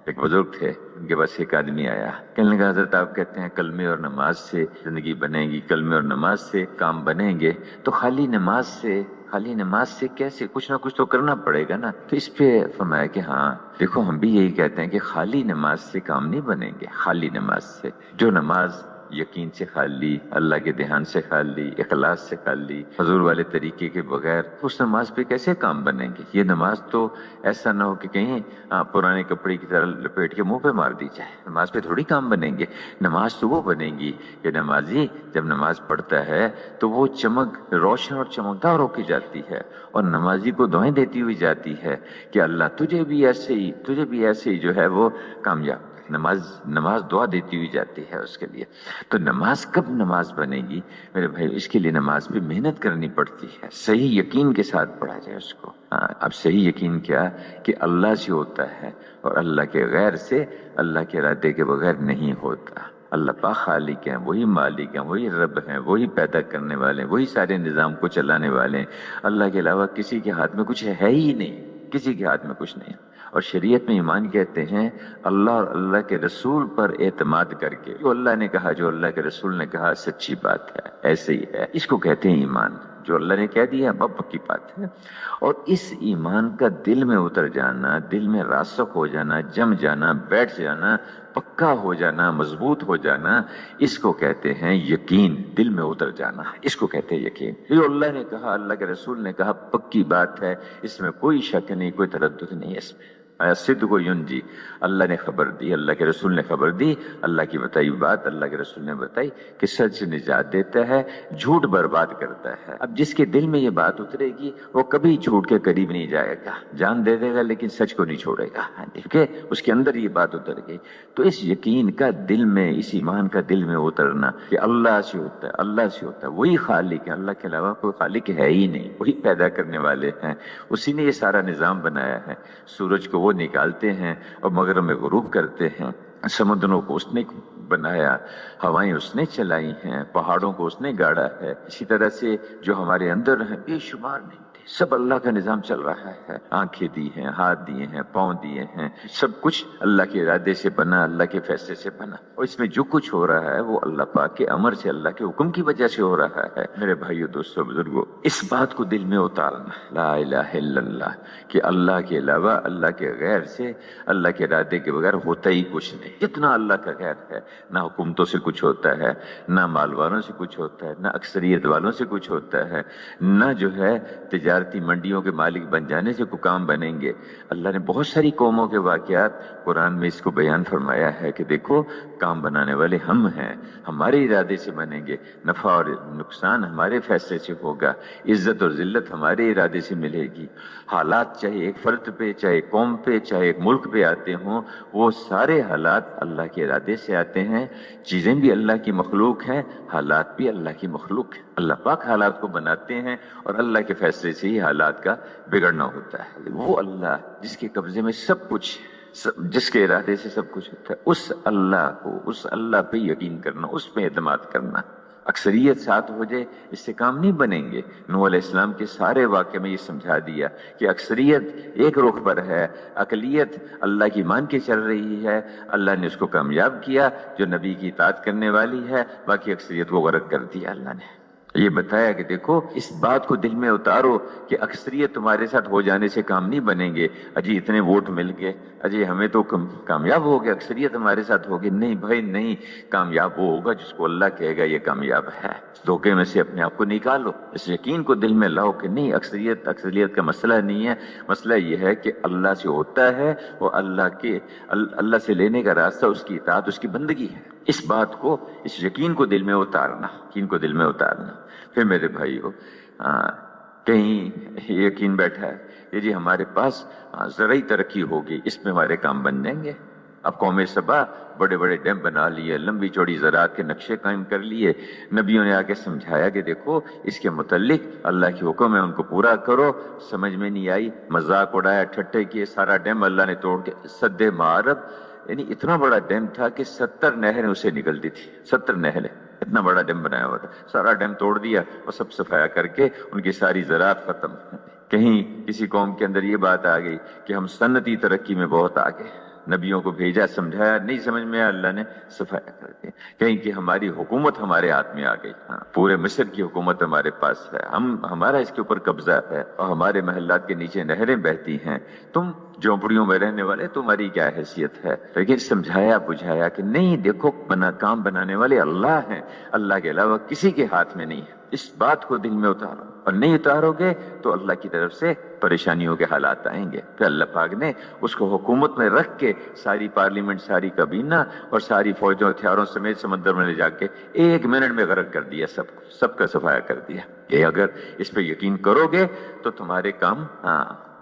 ایک بزرگ تھے، ان کے پاس ایک آدمی آیا، کہنے لگا حضرت آپ کہتے ہیں کلمے اور نماز سے زندگی بنے گی، کلمے اور نماز سے کام بنیں گے، تو خالی نماز سے کیسے؟ کچھ نہ کچھ تو کرنا پڑے گا نا۔ تو اس پہ فرمایا کہ ہاں دیکھو، ہم بھی یہی کہتے ہیں کہ خالی نماز سے کام نہیں بنیں گے۔ خالی نماز سے، جو نماز یقین سے خالی، اللہ کے دھیان سے خالی، اخلاص سے خالی، حضور والے طریقے کے بغیر، اس نماز پہ کیسے کام بنیں گے؟ یہ نماز تو ایسا نہ ہو کہ کہیں پرانے کپڑے کی طرح لپیٹ کے منہ پہ مار دی جائے۔ نماز پہ تھوڑی کام بنیں گے۔ نماز تو وہ بنے گی کہ نمازی جب نماز پڑھتا ہے تو وہ روشن اور چمکدار ہو کے جاتی ہے، اور نمازی کو دعائیں دیتی ہوئی جاتی ہے کہ اللہ تجھے بھی ایسے ہی جو ہے وہ کامیاب۔ نماز دعا دیتی ہوئی جاتی ہے اس کے لیے۔ تو نماز کب نماز بنے گی میرے بھائی؟ اس کے لیے نماز پہ محنت کرنی پڑتی ہے، صحیح یقین کے ساتھ پڑھا جائے اس کو۔ اب صحیح یقین کیا کہ اللہ سے ہوتا ہے، اور اللہ کے غیر سے، اللہ کے ارادے کے بغیر نہیں ہوتا۔ اللہ پاک خالق ہیں، وہی مالک ہیں، وہی رب ہیں، وہی پیدا کرنے والے ہیں، وہی سارے نظام کو چلانے والے ہیں۔ اللہ کے علاوہ کسی کے ہاتھ میں کچھ ہے ہی نہیں، کسی کے ہاتھ میں کچھ نہیں۔ اور شریعت میں ایمان کہتے ہیں اللہ اور اللہ کے رسول پر اعتماد کر کے، جو اللہ نے کہا، جو اللہ کے رسول نے کہا، سچی بات ہے، ایسے ہی ہے، اس کو کہتے ہیں ایمان۔ جو اللہ نے کہہ دیا اب پکی بات ہے۔ اور اس ایمان کا دل میں اتر جانا، دل میں راسخ ہو جانا، جم جانا، بیٹھ جانا، پکا ہو جانا، مضبوط ہو جانا، اس کو کہتے ہیں یقین۔ دل میں اتر جانا، اس کو کہتے ہیں یقین۔ جو اللہ نے کہا، اللہ کے رسول نے کہا، پکی بات ہے، اس میں کوئی شک نہیں، کوئی تردد نہیں ہے اس میں۔ صدق ینجی، اللہ نے خبر دی، اللہ کے رسول نے خبر دی، اللہ کی بتائی بات اللہ کے رسول نے بتائی کہ سچ نجات دیتا ہے، جھوٹ برباد کرتا ہے۔ اب جس کے دل میں یہ بات اترے گی وہ کبھی جھوٹ کے قریب نہیں جائے گا، جان دے دے گا لیکن سچ کو نہیں چھوڑے گا، کیونکہ اس کے اندر یہ بات اتر گئی۔ تو اس یقین کا دل میں، اس ایمان کا دل میں اترنا کہ اللہ سے ہوتا ہے، اللہ سے ہوتا ہے، وہی خالق ہے، اللہ کے علاوہ کوئی خالق ہے ہی نہیں، وہی پیدا کرنے والے ہیں، اسی نے یہ سارا نظام بنایا ہے۔ سورج کو وہ نکالتے ہیں اور مغرب میں غروب کرتے ہیں، سمندروں کو اس نے بنایا، ہوائیں اس نے چلائی ہیں، پہاڑوں کو اس نے گاڑا ہے، اسی طرح سے جو ہمارے اندر ہیں بے شمار نہیں، سب اللہ کا نظام چل رہا ہے۔ آنکھیں دی ہیں، ہاتھ دیے ہیں، پاؤں دیے ہیں، سب کچھ اللہ کے ارادے سے بنا، اللہ کے فیصلے سے بنا، اور اس میں جو کچھ ہو رہا ہے وہ اللہ پاک کے امر سے، اللہ کے حکم کی وجہ سے ہو رہا ہے۔ میرے بھائیو، دوستو، بزرگو، اس بات کو دل میں اتارنا، لا الہ الا اللہ، کہ اللہ کے علاوہ، اللہ کے غیر سے، اللہ کے ارادے کے بغیر ہوتا ہی کچھ نہیں۔ جتنا اللہ کا غیر ہے، نہ حکومتوں سے کچھ ہوتا ہے، نہ مال والوں سے کچھ ہوتا ہے، نہ اکثریت والوں سے کچھ ہوتا ہے، نہ جو ہے تجارتی منڈیوں کے مالک بن جانے سے کوئی کام بنیں گے۔ اللہ نے بہت ساری قوموں کے واقعات قرآن میں اس کو بیان فرمایا ہے کہ دیکھو، کام بنانے والے ہم ہیں، ہمارے ارادے سے بنیں گے، نفع اور نقصان ہمارے فیصلے سے ہوگا، عزت اور ذلت ہمارے ارادے سے ملے گی۔ حالات چاہے ایک فرد پہ، چاہے قوم پہ، چاہے ایک ملک پہ آتے ہوں، وہ سارے حالات اللہ کے ارادے سے آتے ہیں۔ چیزیں بھی اللہ کی مخلوق ہیں، حالات بھی اللہ کی مخلوق ہیں۔ اللہ پاک حالات کو بناتے ہیں، اور اللہ کے فیصلے سے ہی حالات کا بگڑنا ہوتا ہے۔ وہ اللہ جس کے قبضے میں سب کچھ، جس کے ارادے سے سب کچھ ہوتا ہے، اس اللہ کو، اس اللہ پہ یقین کرنا، اس پہ اعتماد کرنا۔ اکثریت ساتھ ہو جائے اس سے کام نہیں بنیں گے۔ نوح علیہ السلام کے سارے واقعے میں یہ سمجھا دیا کہ اکثریت ایک رخ پر ہے، اقلیت اللہ کی مان کے چل رہی ہے، اللہ نے اس کو کامیاب کیا، جو نبی کی اطاعت کرنے والی ہے، باقی اکثریت کو غرق کر دیا۔ اللہ نے یہ بتایا کہ دیکھو، اس بات کو دل میں اتارو کہ اکثریت تمہارے ساتھ ہو جانے سے کام نہیں بنیں گے۔ اجی اتنے ووٹ مل گئے، اجی ہمیں تو کامیاب ہو گئے، اکثریت ہمارے ساتھ ہوگی۔ نہیں بھائی نہیں، کامیاب وہ ہوگا جس کو اللہ کہے گا یہ کامیاب ہے۔ دھوکے میں سے اپنے آپ کو نکالو، اس یقین کو دل میں لاؤ کہ نہیں، اکثریت کا مسئلہ نہیں ہے، مسئلہ یہ ہے کہ اللہ سے ہوتا ہے، وہ اللہ سے لینے کا راستہ اس کی اطاعت، اس کی بندگی ہے۔ اس بات کو، اس یقین کو دل میں اتارنا، یقین کو دل میں اتارنا۔ پھر میرے بھائیو، کہیں یقین بیٹھا ہے کہ جی ہمارے پاس زرعی ترقی ہوگی، اس میں ہمارے کام بن جائیں گے۔ اب قوم سبا بڑے بڑے ڈیم بنا لیے، لمبی چوڑی زراعت کے نقشے قائم کر لیے، نبیوں نے آ کے سمجھایا کہ دیکھو اس کے متعلق اللہ کی حکم ہے، ان کو پورا کرو۔ سمجھ میں نہیں آئی، مذاق اڑایا، ٹھٹے کیے، سارا ڈیم اللہ نے توڑ کے، سد معرب، یعنی اتنا بڑا ڈیم تھا کہ 70 نہریں اسے نکلتی تھی، 70 نہریں، اتنا بڑا ڈیم بنایا ہوا تھا، سارا ڈیم توڑ دیا اور سب صفایا کر کے ان کی ساری زراعت ختم۔ کہیں کسی قوم کے اندر یہ بات آ گئی کہ ہم صنعتی ترقی میں بہت آگے، نبیوں کو بھیجا، سمجھایا، نہیں سمجھ میں آیا، اللہ نے صفایا کر دیا. کہیں کہ ہماری حکومت ہمارے ہاتھ میں آ گئی، پورے مصر کی حکومت ہمارے پاس ہے، ہمارا اس کے اوپر قبضہ ہے، اور ہمارے محلات کے نیچے نہریں بہتی ہیں، تم جھونپڑیوں میں رہنے والے تمہاری کیا حیثیت ہے. لیکن سمجھایا بجھایا کہ نہیں، دیکھو کام بنانے والے اللہ ہیں، اللہ کے علاوہ کسی کے ہاتھ میں نہیں ہے. اس بات کو دل میں اتارو، اور نہیں اتارو گے تو اللہ کی طرف سے پریشانیوں کے حالات آئیں گے. پھر اللہ پاک نے اس کو حکومت میں رکھ کے ساری پارلیمنٹ، ساری کابینہ اور ساری فوجوں ہتھیاروں سمیت سمندر میں لے جا کے 1 منٹ میں غرق کر دیا، سب کا صفایا کر دیا. یہ اگر اس پہ یقین کرو گے تو تمہارے کام،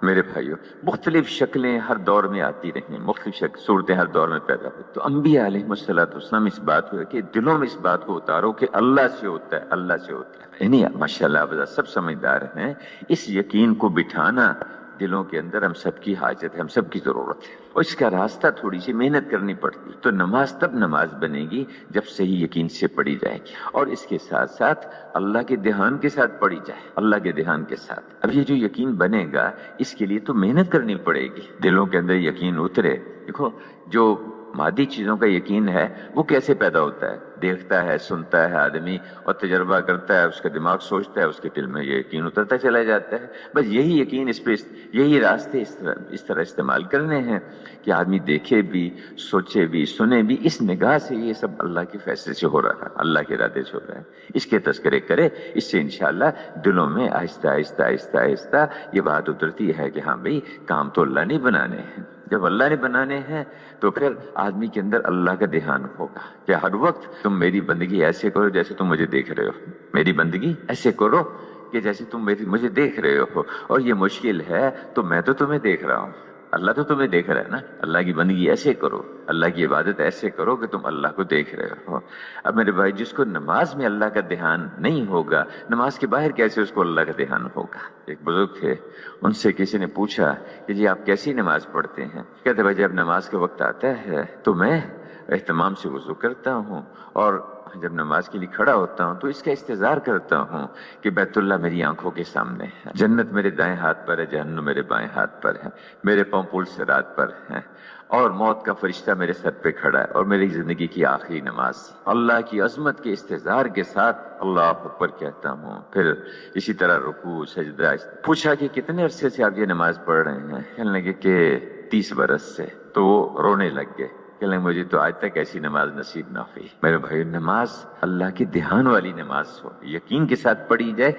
میرے بھائیوں، مختلف شکلیں ہر دور میں آتی رہیں، مختلف صورتیں ہر دور میں پیدا ہوئی. تو انبیاء علیہ السلام اس بات کو کہ دلوں میں اس بات کو اتارو کہ اللہ سے ہوتا ہے، اللہ سے ہوتا ہے. یعنی ماشاءاللہ آپ سب سمجھدار ہیں. اس یقین کو بٹھانا دلوں کے اندر ہم سب کی حاجت ہے، ہم سب کی ضرورت ہے، اور اس کا راستہ تھوڑی سی محنت کرنی پڑتی. تو نماز تب نماز بنے گی جب صحیح یقین سے پڑھی جائے گی، اور اس کے ساتھ ساتھ اللہ کے دھیان کے ساتھ پڑھی جائے، اللہ کے دھیان کے ساتھ. اب یہ جو یقین بنے گا اس کے لیے تو محنت کرنی پڑے گی، دلوں کے اندر یقین اترے. دیکھو جو مادی چیزوں کا یقین ہے وہ کیسے پیدا ہوتا ہے؟ دیکھتا ہے، سنتا ہے آدمی اور تجربہ کرتا ہے، اس کا دماغ سوچتا ہے، اس کے دل میں یہ یقین اترتا چلا جاتا ہے. بس یہی یقین یہی راستے اس طرح استعمال کرنے ہیں کہ آدمی دیکھے بھی، سوچے بھی، سنے بھی. اس نگاہ سے یہ سب اللہ کے فیصلے سے ہو رہا ہے، اللہ کے ارادے سے ہو رہا ہے. اس کے تذکرے کرے، اس سے انشاءاللہ دلوں میں آہستہ آہستہ آہستہ آہستہ یہ بات اترتی ہے کہ ہاں بھئی کام تو اللہ نے بنانے ہیں. جب اللہ نے بنانے ہیں تو پھر آدمی کے اندر اللہ کا دھیان ہوگا کہ ہر وقت تم میری بندگی ایسے کرو جیسے تم مجھے دیکھ رہے ہو، میری بندگی ایسے کرو کہ جیسے تم مجھے دیکھ رہے ہو. اور یہ مشکل ہے تو میں تو تمہیں دیکھ رہا ہوں، اللہ تو تمہیں دیکھ رہا ہے نا. اللہ کی بندگی ایسے کرو، اللہ کی عبادت ایسے کرو کہ تم اللہ کو دیکھ رہے ہو. اب میرے بھائی، جس کو نماز میں اللہ کا دھیان نہیں ہوگا، نماز کے باہر کیسے اس کو اللہ کا دھیان ہوگا؟ ایک بزرگ تھے، ان سے کسی نے پوچھا کہ جی آپ کیسی نماز پڑھتے ہیں؟ کہتے بھائی جب نماز کا وقت آتا ہے تو میں اہتمام سے وضو کرتا ہوں، اور جب نماز کے لیے کھڑا ہوتا ہوں تو اس کا انتظار کرتا ہوں کہ بیت اللہ میری آنکھوں کے سامنے ہے، جنت میرے دائیں ہاتھ پر ہے، جہنم میرے بائیں ہاتھ پر ہے، میرے پاؤں پل صراط پر ہیں، اور موت کا فرشتہ میرے سر پہ کھڑا ہے، اور میری زندگی کی آخری نماز اللہ کی عظمت کے استحضار کے ساتھ اللہ اکبر کہتا ہوں. پھر اسی طرح رکوع، سجدہ. پوچھا کہ کتنے عرصے سے آپ یہ نماز پڑھ رہے ہیں؟ کہنے لگے کہ 30 برس سے. تو وہ رونے لگ گئے، کہنے مجھے تو آج تک ایسی نماز نصیب نہ ہوئی. میرے بھائی، نماز اللہ کی دھیان والی نماز ہو، یقین کے ساتھ پڑھی جائے،